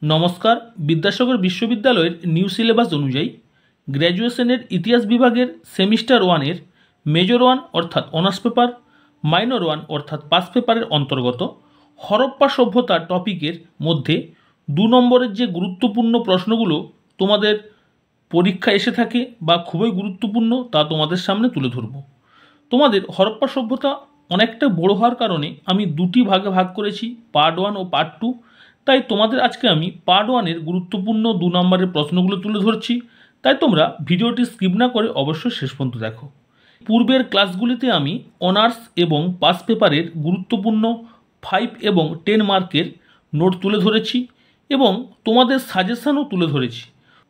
नमस्कार। विद्यासागर विश्वविद्यालय new syllabus अनुयायी ग्रैजुएशनर इतिहास विभागेर सेमिस्टार वानेर मेजर वन अर्थात अनार्स पेपार, माइनर वन अर्थात पास पेपारेर अंतर्गत हरप्पा सभ्यता टपिकेर मध्य 2 नम्बरेर जे गुरुत्वपूर्ण प्रश्नगुलो तोमादेर परीक्षा एसे थाके बा खूबई गुरुत्वपूर्ण ता तोमादेर सामने तुले धरब। तोमादेर हरप्पा सभ्यता अनेकटा बड़ो हওয়ার कारणे आमी दुटी भागे भाग करेছি, पार्ट 1 और पार्ट 2। তাই তোমাদের আজকে আমি পার্ট 1 এর গুরুত্বপূর্ণ 2 নম্বরের প্রশ্নগুলো তুলে ধরছি, তাই তোমরা ভিডিওটি স্কিপ না করে অবশ্যই শেষ পর্যন্ত দেখো। পূর্বের ক্লাসগুলিতে আমি অনার্স এবং পাস পেপারের গুরুত্বপূর্ণ 5 এবং 10 মার্কের নোট তুলে ধরেছি এবং তোমাদের সাজেশনও তুলে ধরেছি।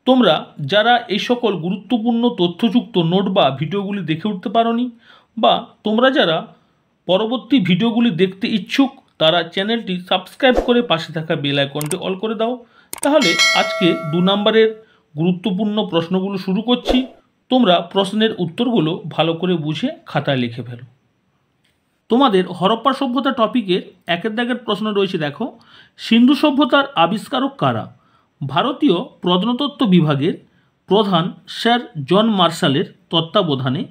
তোমরা যারা এই সকল গুরুত্বপূর্ণ তথ্যযুক্ত নোট বা ভিডিওগুলি দেখে উঠতে পারোনি বা তোমরা যারা পরবর্তী ভিডিওগুলি দেখতে ইচ্ছুক তারা চ্যানেলটি সাবস্ক্রাইব করে পাশে থাকা বেল আইকনটি অল করে দাও। তাহলে আজকে 2 নম্বরের গুরুত্বপূর্ণ প্রশ্নগুলো শুরু করছি। তোমরা প্রশ্নের উত্তরগুলো ভালো করে বুঝে খাতায় লিখে ফেলো। তোমাদের হরপ্পা সভ্যতা টপিকের একের দাগের প্রশ্ন রয়েছে, দেখো, সিন্ধু সভ্যতার আবিষ্কারক কারা? ভারতীয় প্রত্নতত্ত্ব বিভাগের প্রধান স্যার জন মার্শালের তত্ত্বাবধানে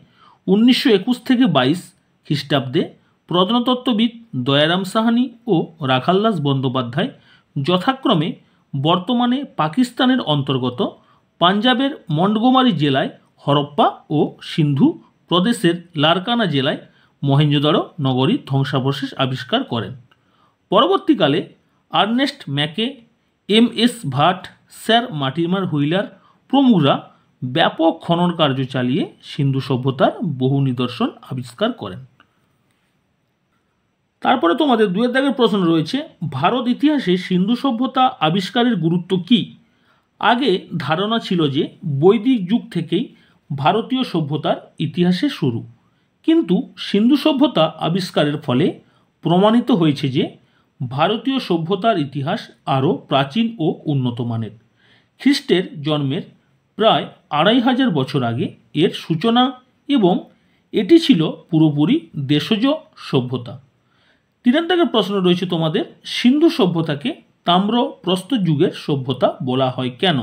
1921 থেকে 22 খ্রিস্টাব্দে প্রত্নতত্ত্ববিদ দয়ারাম সাহানি ও রাখালদাস বন্দ্যোপাধ্যায় যথাক্রমে বর্তমানে পাকিস্তানের অন্তর্গত পাঞ্জাবের মন্টগোমারি জেলায় হরপ্পা ও সিন্ধু প্রদেশের লারকানা জেলায় মহেঞ্জোদারো নগরীর ধ্বংসাবশেষ আবিষ্কার করেন। পরবর্তীকালে Ernest Mackay, M S. Bhat, sir Mortimer Wheeler প্রমুখরা ব্যাপক খনন কার্য চালিয়ে সিন্ধু সভ্যতার বহু নিদর্শন আবিষ্কার করেন। তারপরে তোমাদের 2 দাগের প্রশ্ন রয়েছে, ভারত ইতিহাসে সিন্ধু সভ্যতা আবিষ্কারের গুরুত্ব কী? আগে ধারণা ছিল যে বৈদিক যুগ থেকেই ভারতীয় সভ্যতার ইতিহাসের শুরু, কিন্তু সিন্ধু সভ্যতা আবিষ্কারের ফলে প্রমাণিত হয়েছে যে ভারতীয় সভ্যতার ইতিহাস আরও প্রাচীন ও উন্নত মানের। খ্রিস্টের জন্মের প্রায় 2500 বছর আগে এর সূচনা এবং এটি ছিল পুরোপুরি দেশজ সভ্যতা। 3 দাগের প্রশ্ন রয়েছে তোমাদের, সিন্ধু সভ্যতাকে তাম্র প্রস্তর যুগের সভ্যতা বলা হয় কেন?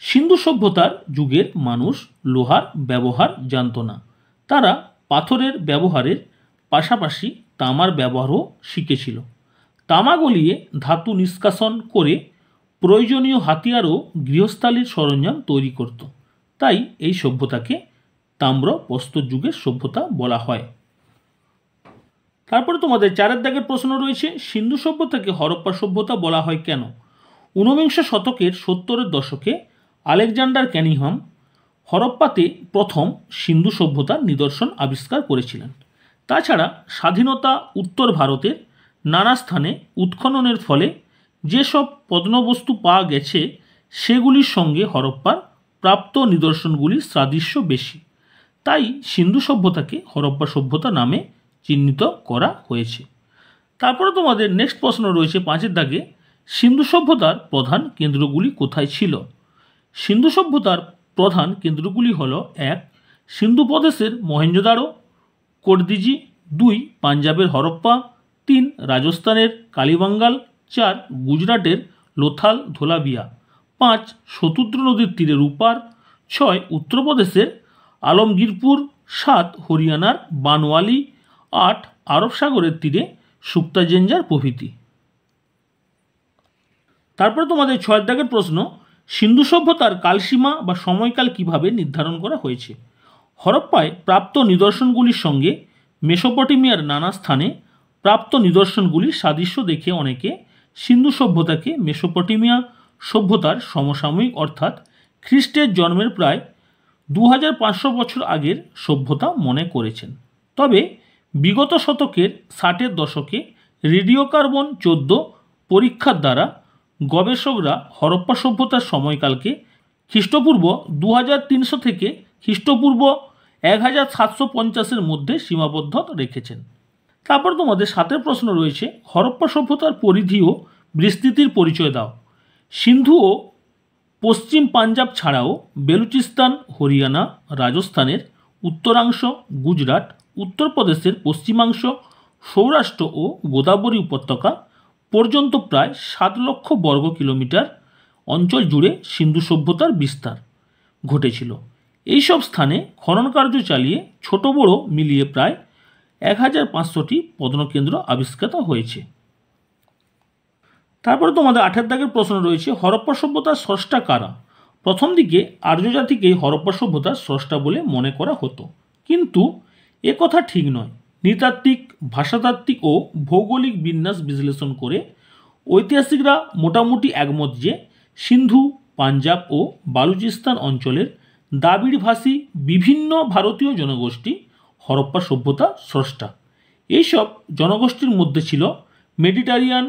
সিন্ধু সভ্যতার যুগের মানুষ লোহার ব্যবহার জানত না। তারা পাথরের ব্যবহারের পাশাপাশি তামার ব্যবহারও শিখেছিল। তামা গলিয়ে ধাতু নিষ্কাশন করে প্রয়োজনীয় হাতিয়ার ও গৃহস্থালির সরঞ্জাম তৈরি করত। তাই এই সভ্যতাকে তাম্র প্রস্তর যুগের সভ্যতা বলা হয়। তারপরে তোমাদের 4 দাগের প্রশ্ন রয়েছে, সিন্ধু সভ্যতাকে হরপ্পা সভ্যতা বলা হয় কেন? 19 শতকের 70-এর দশকে আলেকজান্ডার ক্যানিংহাম হরপ্পাতে প্রথম সিন্ধু সভ্যতার নিদর্শন আবিষ্কার করেছিলেন। তাছাড়া স্বাধীনতা উত্তর ভারতের নানা স্থানে উৎখননের ফলে যেসব প্রত্নবস্তু পাওয়া গেছে সেগুলির সঙ্গে হরপ্পার প্রাপ্ত নিদর্শনগুলির সাদৃশ্য বেশি, তাই সিন্ধু সভ্যতাকে হরপ্পা সভ্যতা নামে চিহ্নিত করা হয়েছে। তারপরে তোমাদের নেক্সট প্রশ্ন রয়েছে 5 দাগে, সিন্ধু সভ্যতার প্রধান কেন্দ্রগুলি কোথায় ছিল? সিন্ধু সভ্যতার প্রধান কেন্দ্রগুলি হল 1 সিন্ধু প্রদেশের মহেঞ্জোদারো কোটদিজি, 2 পাঞ্জাবের হরপ্পা, 3 রাজস্থানের কালীবাঙ্গাল, 4 গুজরাটের লোথাল ধোলাভিয়া, 5 শতুদ্র নদীর তীরে রূপার, 6 উত্তরপ্রদেশের আলমগীরপুর, 7 হরিয়ানার বানওয়ালি, 8 আরব সাগরের তীরে সুক্তাজেঞ্জার প্রভৃতি। তারপরে তোমাদের 6 দাগের প্রশ্ন, সিন্ধু সভ্যতার কালসীমা বা সময়কাল কিভাবে নির্ধারণ করা হয়েছে? হরপ্পায় প্রাপ্ত নিদর্শনগুলির সঙ্গে মেসোপটেমিয়ার নানা স্থানে প্রাপ্ত নিদর্শনগুলির সাদৃশ্য দেখে অনেকে সিন্ধু সভ্যতাকে মেসোপটেমিয়া সভ্যতার সমসাময়িক অর্থাৎ খ্রিস্টের জন্মের প্রায় 2500 বছর আগের সভ্যতা মনে করেছেন। তবে বিগত শতকের 60-এর দশকে রেডিওকার্বন 14 পরীক্ষার দ্বারা গবেষকরা হরপ্পা সভ্যতার সময়কালকে খ্রিস্টপূর্ব 2300 থেকে খ্রিস্টপূর্ব 1750-এর মধ্যে সীমাবদ্ধ রেখেছেন। তারপর তোমাদের 7 প্রশ্ন রয়েছে, হরপ্পা সভ্যতার পরিধি ও বিস্তৃতির পরিচয় দাও। সিন্ধু ও পশ্চিম পাঞ্জাব ছাড়াও বেলুচিস্তান, হরিয়ানা, রাজস্থানের উত্তরাংশ, গুজরাট, উত্তরপ্রদেশের পশ্চিমাংশ, সৌরাষ্ট্র ও গোদাবরী উপত্যকা, পর্যন্ত প্রায় 7 লক্ষ বর্গ কিলোমিটার অঞ্চল জুড়ে সিন্ধু সভ্যতার বিস্তার ঘটেছিল। এইসব স্থানে খনন কার্য চালিয়ে ছোট বড় মিলিয়ে প্রায় 1500টি প্রত্নকেন্দ্র আবিষ্কৃত হয়েছে। তারপরে তোমাদের 8 দাগের প্রশ্ন রয়েছে, হরপ্পা সভ্যতার স্রষ্টা কারা? প্রথম দিকে আর্য জাতিকেই হরপ্পা সভ্যতার স্রষ্টা বলে মনে করা হতো, কিন্তু একথা ঠিক নয়। নৃতাত্ত্বিক, ভাষাতাত্ত্বিক ও ভৌগোলিক বিন্যাস বিশ্লেষণ করে ঐতিহাসিকরা মোটামুটি একমত যে সিন্ধু, পাঞ্জাব ও বালুচিস্তান অঞ্চলের দ্রাবিড়ভাষী বিভিন্ন ভারতীয় জনগোষ্ঠী হরপ্পা সভ্যতার স্রষ্টা। এইসব জনগোষ্ঠীর মধ্যে ছিল মেডিটারিয়ান,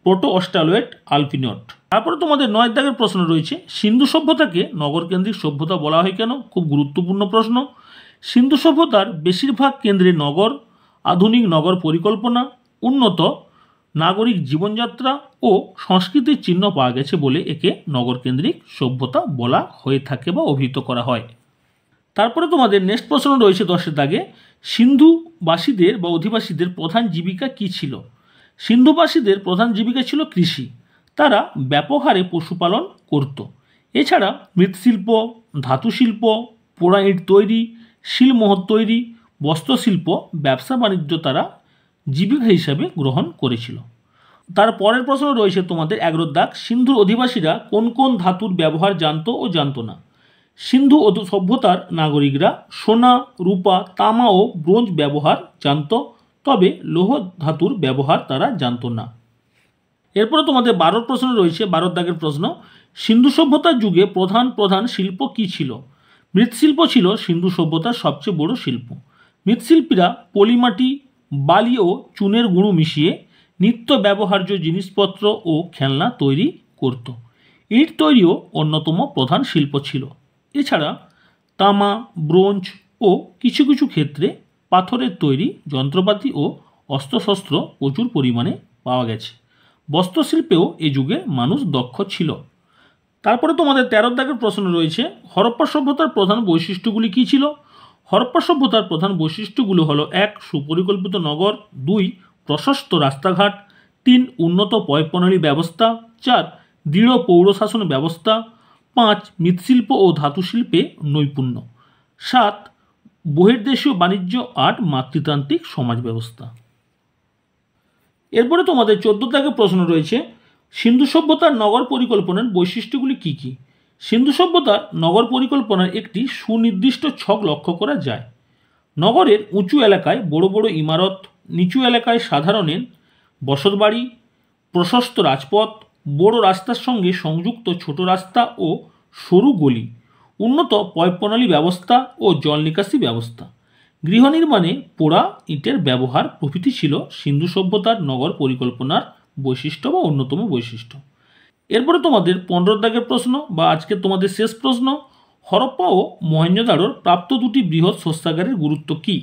প্রোটো অস্ট্রালয়েড, আলপিনট। তারপরে তোমাদের 9 দাগের প্রশ্ন রয়েছে, সিন্ধু সভ্যতাকে নগরকেন্দ্রিক সভ্যতা বলা হয় কেন? খুব গুরুত্বপূর্ণ প্রশ্ন। সিন্ধু সভ্যতার বেশিরভাগ কেন্দ্রে নগর, আধুনিক নগর পরিকল্পনা, উন্নত নাগরিক জীবনযাত্রা ও সংস্কৃতির চিহ্ন পাওয়া গেছে বলে একে নগরকেন্দ্রিক সভ্যতা বলা হয়ে থাকে বা অভিহিত করা হয়। তারপরে তোমাদের নেক্সট প্রশ্ন রয়েছে 10 দাগে, সিন্ধুবাসীদের বা অধিবাসীদের প্রধান জীবিকা কী ছিল? সিন্ধুবাসীদের প্রধান জীবিকা ছিল কৃষি। তারা ব্যাপক হারে পশুপালন করত। এছাড়া মৃৎশিল্প, ধাতুশিল্প, পোড়া ইট তৈরি, শিলমোহর তৈরি, বস্ত্রশিল্প, ব্যবসা বাণিজ্য তারা জীবিকা হিসাবে গ্রহণ করেছিল। তার পরের প্রশ্ন রয়েছে তোমাদের 11 দাগ, সিন্ধুর অধিবাসীরা কোন কোন ধাতুর ব্যবহার জানতো ও জানতো না? সিন্ধু সভ্যতার নাগরিকরা সোনা, রূপা, তামা ও ব্রোঞ্জ ব্যবহার জানত, তবে লৌহ ধাতুর ব্যবহার তারা জানত না। এরপরে তোমাদের 12 প্রশ্ন রয়েছে 12 দাগের প্রশ্ন, সিন্ধু সভ্যতার যুগে প্রধান প্রধান শিল্প কী ছিল? মৃৎশিল্প ছিল সিন্ধু সভ্যতার সবচেয়ে বড় শিল্প। মৃৎশিল্পীরা পলিমাটি, বালি ও চুনের গুঁড়ো মিশিয়ে নিত্য ব্যবহার্য জিনিসপত্র ও খেলনা তৈরি করত। ইট তৈরিও অন্যতম প্রধান শিল্প ছিল। এছাড়া তামা, ব্রোঞ্জ ও কিছু কিছু ক্ষেত্রে পাথরের তৈরি যন্ত্রপাতি ও অস্ত্রশস্ত্র প্রচুর পরিমাণে পাওয়া গেছে। বস্ত্রশিল্পেও এ যুগে মানুষ দক্ষ ছিল। তারপরে তোমাদের 13 দাগের প্রশ্ন রয়েছে, হরপ্পা সভ্যতার প্রধান বৈশিষ্ট্যগুলি কী ছিল? হরপ্পা সভ্যতার প্রধান বৈশিষ্ট্যগুলো হলো 1. সুপরিকল্পিত নগর, 2. প্রশস্ত রাস্তাঘাট, 3. উন্নত পয়ঃপ্রণালী ব্যবস্থা, 4. দৃঢ় পৌরশাসন ব্যবস্থা, 5. মৃৎশিল্প ও ধাতুশিল্পে নৈপুণ্য, 7. বহির্দেশীয় বাণিজ্য, 8. মাতৃতান্ত্রিক সমাজ ব্যবস্থা। এরপরে তোমাদের 14 দাগের প্রশ্ন রয়েছে, সিন্ধু সভ্যতার নগর পরিকল্পনার বৈশিষ্ট্যগুলি কী কী? সিন্ধু সভ্যতার নগর পরিকল্পনার একটি সুনির্দিষ্ট ছক লক্ষ্য করা যায়। নগরের উঁচু এলাকায় বড় বড় ইমারত, নিচু এলাকায় সাধারণের বসতবাড়ি, প্রশস্ত রাজপথ, বড় রাস্তার সঙ্গে সংযুক্ত ছোট রাস্তা ও সরু গলি, উন্নত পয়ঃপ্রণালী ব্যবস্থা ও জল নিকাশি ব্যবস্থা, গৃহ নির্মাণে পোড়া ইটের ব্যবহার প্রভৃতি ছিল সিন্ধু সভ্যতার নগর পরিকল্পনার বৈশিষ্ট্য বা অন্যতম বৈশিষ্ট্য। এরপরে তোমাদের 15 দাগের প্রশ্ন বা আজকে তোমাদের শেষ প্রশ্ন, হরপ্পা ও মহেঞ্জোদারোর প্রাপ্ত দুটি বৃহৎ শস্যাগারের গুরুত্ব কী?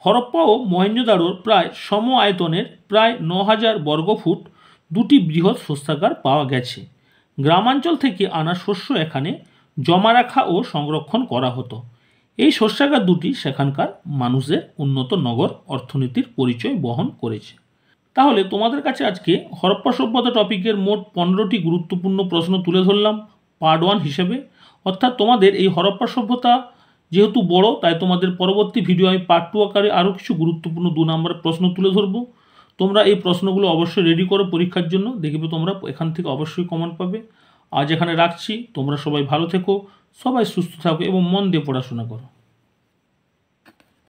হরপ্পা ও মহেঞ্জোদারোর প্রায় সম আয়তনের প্রায় 9000 বর্গফুট দুটি বৃহৎ শস্যাগার পাওয়া গেছে। গ্রামাঞ্চল থেকে আনা শস্য এখানে জমা রাখা ও সংরক্ষণ করা হতো। এই শস্যাগার দুটি সেখানকার মানুষের উন্নত নগর অর্থনীতির পরিচয় বহন করেছে। তাহলে তোমাদের কাছে আজকে হরপ্পা সভ্যতা টপিকের মোট 15টি গুরুত্বপূর্ণ প্রশ্ন তুলে ধরলাম পার্ট 1 হিসেবে। অর্থাৎ তোমাদের এই হরপ্পা সভ্যতা যেহেতু বড়, তাই তোমাদের পরবর্তী ভিডিও আমি পার্ট 2 আকারে আরও কিছু গুরুত্বপূর্ণ 2 নম্বরের প্রশ্ন তুলে ধরবো। তোমরা এই প্রশ্নগুলো অবশ্যই রেডি করো পরীক্ষার জন্য, দেখবে তোমরা এখান থেকে অবশ্যই কমন পাবে। আজ এখানে রাখছি, তোমরা সবাই ভালো থেকো, সবাই সুস্থ থাকো এবং মন দিয়ে পড়াশোনা করো।